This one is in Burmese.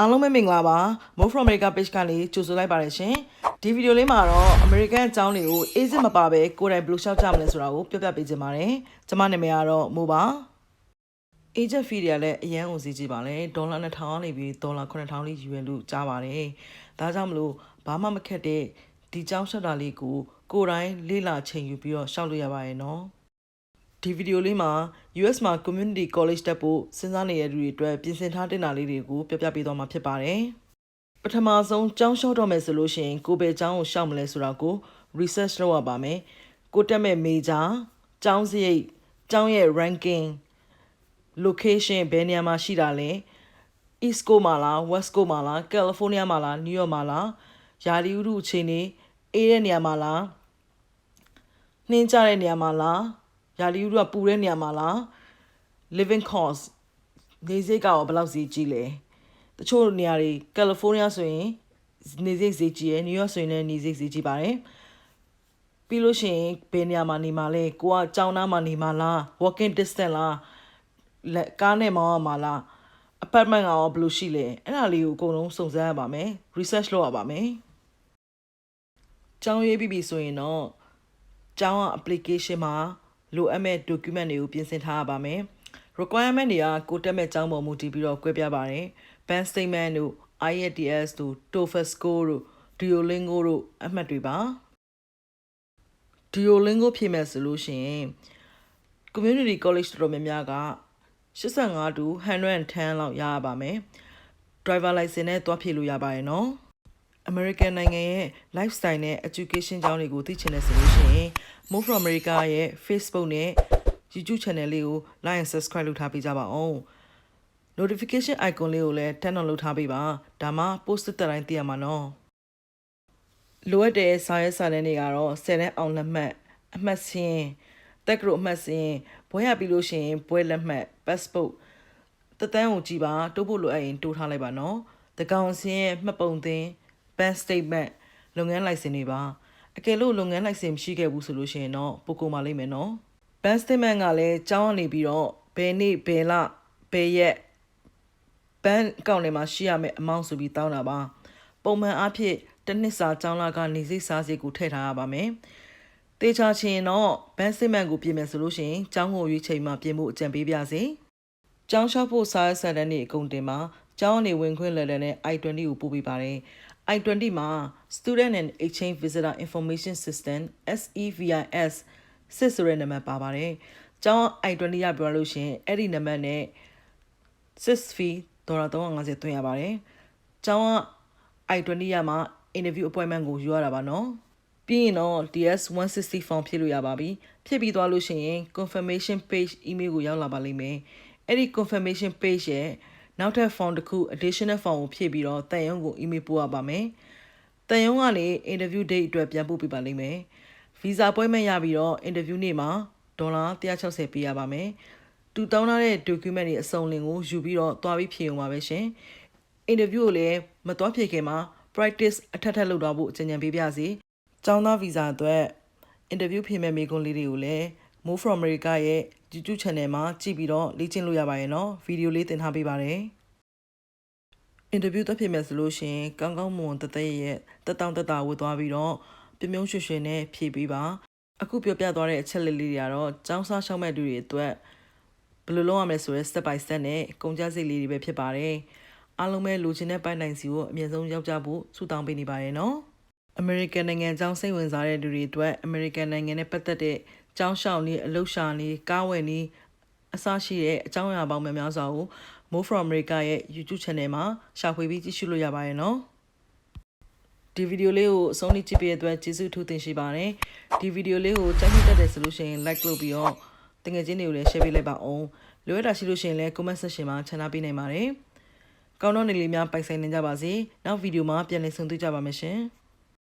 အားလုံးပဲမင်္ဂလာပါ Move from America page ကနေကြိုဆိုလိုက်ပါတယ်ရှင်ဒီဗီဒီယိုလေးမှာတော့ American အကြောင်းတွေကို easy မပါပဲကိုယ်တိုင်ဘယ်လိုရှောက်ကြမလဲဆိုတာကိုပြောပြပေးချင်ပါတယ်ကျွန်မနာမည်ကတော့မိုးပါ agent fee တွေကလည်းအရန်ကိုဈေးကြီးပါလေဒေါ်လာ2000နေပြီးဒေါ်လာ9000လေးယူရလို့ကြားပါတယ်ဒါကြောင့်မလို့ဘာမှမခက်တဲ့ဒီကြောင်းရှောက်တာလေးကိုကိုယ်တိုင်လေ့လာချိန်ယူပြီးတော့ရှောက်လို့ရပါရဲ့နော်ဒီဗီဒီယိုလေးမှာ US မှာ Community College တက်ဖို့စဉ်းစားနေတဲ့လူတွေအတွက်ပြင်ဆင်ထားတင်တာလေးတွေကိုပြောပြပေးသွားမှာဖြစ်ပါတယ်။ပထမဆုံးကျောင်းလျှောက်တော့မယ်ဆိုလို့ရှိရင်ကိုယ်ပဲကျောင်းကိုရှောက်မလဲဆိုတာကို research လုပ်ရပါမယ်။ကိုတက်မဲ့ major ကျောင်းစရိတ်ကျောင်းရဲ့ ranking location ဘယ်နေရာမှာရှိတာလဲ East Coast မှာလား West Coast မှာလား California မှာလား New York မှာလားယာလီဥတုအချိန်နေအေးတဲ့နေရာမှာလားနှင်းကြတဲ့နေရာမှာလားယာလီဥတုကပူတဲ့နေရာမှာလား living cost နေစိတ်ကရောဘယ်လောက်ဈေးကြီးလဲတချို့နေရာတွေကယ်လီဖိုးနီးယားဆိုရင်နေစိတ်ဈေးကြီးရယ်နယူးယောက်ဆိုရင်လည်းနေစိတ်ဈေးကြီးပါတယ်ပြီးလို့ရှိရင်ဘယ်နေရာမှာနေမှာလဲကိုကကျောင်းသားမှာနေမှာလား walking distance လားကားနဲ့မောင်းရမှာလား apartment ကရောဘယ်လိုရှိလဲအဲ့ဒါလေးကိုအကုန်လုံးစုံစမ်းရပါမယ် research လုပ်ရပါမယ်ကျောင်းရေးပြီးဆိုရင်တော့ကျောင်းက application မှာလိုအပ်မဲ့ document တွေကိုပြင်ဆင်ထားရပါမယ် requirement တွေကကိုတက်မဲ့ကျောင်းပေါ်မူတည်ပြီးတော့ကွဲပြားပါတယ် bank statement တို့ IELTS တို့ TOEFL score တို့ Duolingo တို့အမှတ်တွေပါ Duolingo ဖြည့်မဲ့ဆိုလို့ရှိရင် community college တော်တော်များများက85 to 110လောက်ရပါမယ် driver license နဲ့တွားဖြည့်လို့ရပါတယ်နော် American နိုင်ငံရဲ့ lifestyle နဲ့ education ကြောင်းတွေကိုသိချင်တယ်ဆိုလို့ရှိရင် Move from America ရဲ့ Facebook နဲ့ YouTube channel လေးကို like and subscribe လုပ်ထားပေးကြပါအောင် notification icon လေးကိုလည်း turn on လုပ်ထားပေးပါဒါမှ post တက်တိုင်းသိရမှာနော်လိုအပ်တဲ့စာရေးစာတန်းတွေကတော့10တန်းအောင်လက်မှတ်အမှတ်စင်းတက်ကရိုအမှတ်စင်းဘွဲရပြီးလို့ရှိရင်ဘွဲလက်မှတ် passport တတန်းကိုကြည့်ပါတိုးဖို့လိုအပ်ရင်တိုးထားလိုက်ပါနော်တကောင်စင်းရဲ့မှတ်ပုံသင်း bank statement လုပ်ငန်း license တွေပါအကယ်လို့လုပ်ငန်း license မရှိခဲ့ဘူးဆိုလို့ရှိရင်တော့ပို့ကုန်ပါလိမ့်မယ်နော် bank statement ကလည်းကျောင်းကနေပြီးတော့ဘယ်နေ့ဘယ်လဘယ်ရက် bank account ထဲမှာရှိရမယ့် amount ဆိုပြီးတောင်းတာပါပုံမှန်အားဖြင့်တစ်နှစ်စာကျောင်းလာကနေစိတ်စားစိတ်ကိုထည့်ထားရပါမယ်တေချာချင်တော့ bank statement ကိုပြင်မယ်ဆိုလို့ရှိရင်ကျောင်းကိုရွေးချိန်မှာပြင်ဖို့အကြံပေးပါစေကျောင်းလျှောက်ဖို့စာရစာတန်းတွေအကုန်တင်မှာကျောင်းအနေဝင်ခွင့်လက်လက်နဲ့ I-20 ကိုပို့ပေးပါတယ် I-20 မှာ Student and Exchange Visitor Information System SEVIS စစ်ဆိုတဲ့နံပါတ်ပါပါတယ်ကျောင်း I-20 ရပြလို့ရှိရင်အဲ့ဒီနံပါတ်နဲ့ 6 fee ဒေါ်လာ350သွင်းရပါတယ်ကျောင်းက I-20 ရမှာ interview appointment ကိုယူရတာပါနော်ပြီးရင်တော့ DS160 form ဖြည့်လို့ရပါပြီဖြည့်ပြီးသွားလို့ရှိရင် confirmation page email ကိုရောက်လာပါလိမ့်မယ်အဲ့ဒီ confirmation page ရဲ့နောက်ထပ် form တစ်ခု additional form ကိုဖြည့်ပြီးတော့တန်ရုံးကို email ပို့ရပါမယ်တန်ရုံးကနေ interview date အတွက်ပြန်ပို့ပေးပါလိမ့်မယ် visa appointment ရပြီးတော့ interview နေ့မှာဒေါ်လာ160ပေးရပါမယ်သူတောင်းထားတဲ့ document တွေအစုံလင်ကိုယူပြီးတော့တွားပြီးဖြည့်အောင်ပါပဲရှင် interview ကိုလည်းမတွားဖြည့်ခင်မှာ practice အထက်ထပ်လုပ်တော့ဖို့အကြံဉာဏ်ပေးပါစေကျောင်းသား visa အတွက် interview ဖြည့်မဲ့မိကုန်းလေးတွေကိုလည်း Move from America ရဲ့ YouTube channel မှာကြည့်ပြီးတော့လေ့ကျင့်လို့ရပါရဲ့နော်ဗီဒီယိုလေးတင်ထားပေးပါတယ် interview တက်ဖြစ်မယ်ဆိုလို့ရှိရင်ကောင်းကောင်းမွန်တသက်ရဲ့တက်တောင့်တက်တာဝတ်သွားပြီးတော့ပြမြုံရွှေရွှေနဲ့ဖြည့်ပေးပါအခုပြောပြသွားတဲ့အချက်လေးတွေကတော့ကျောင်းစားရှောက်မဲ့လူတွေအတွက်ဘယ်လိုလုပ်ရမလဲဆိုရဲ step by step နဲ့ကုန်ကျစရိတ်လေးတွေပဲဖြစ်ပါတယ်အားလုံးပဲလိုချင်တဲ့ပိုင်းနိုင်စီကိုအမြဲဆုံးရောက်ကြဖို့ဆုတောင်းပေးနေပါတယ်နော် American နိုင်ငံကျောင်းစိတ်ဝင်စားတဲ့လူတွေအတွက် American နိုင်ငံနဲ့ပတ်သက်တဲ့ကျောင်းရှောက်နေအလုပ်ရှာနေကားဝယ်နေအစရှိတဲ့အကြောင်းအရာပေါင်းများစွာကို Move from America ရဲ့ YouTube channel မှာရှာဖွေပြီးကြည့်ရှုလို့ရပါရဲ့နော်ဒီဗီဒီယိုလေးကိုအဆုံးထိကြည့်ပေးတဲ့အတွက်ကျေးဇူးထူးတင်ရှိပါတယ်ဒီဗီဒီယိုလေးကိုကြိုက်မိတတ်တယ်ဆိုလို့ရှိရင် like လုပ်ပြီးတော့တကယ်ချင်းတွေကိုလည်း share ပေးလိုက်ပါအောင်လိုအပ်တာရှိလို့ရှိရင်လည်း comment section မှာချန်ထားပေးနိုင်ပါတယ်ကောင်းတော့နေလေးများပိုင်ဆိုင်နေကြပါစေနောက်ဗီဒီယိုမှာပြန်လည်ဆုံတွေ့ကြပါမယ်ရှင်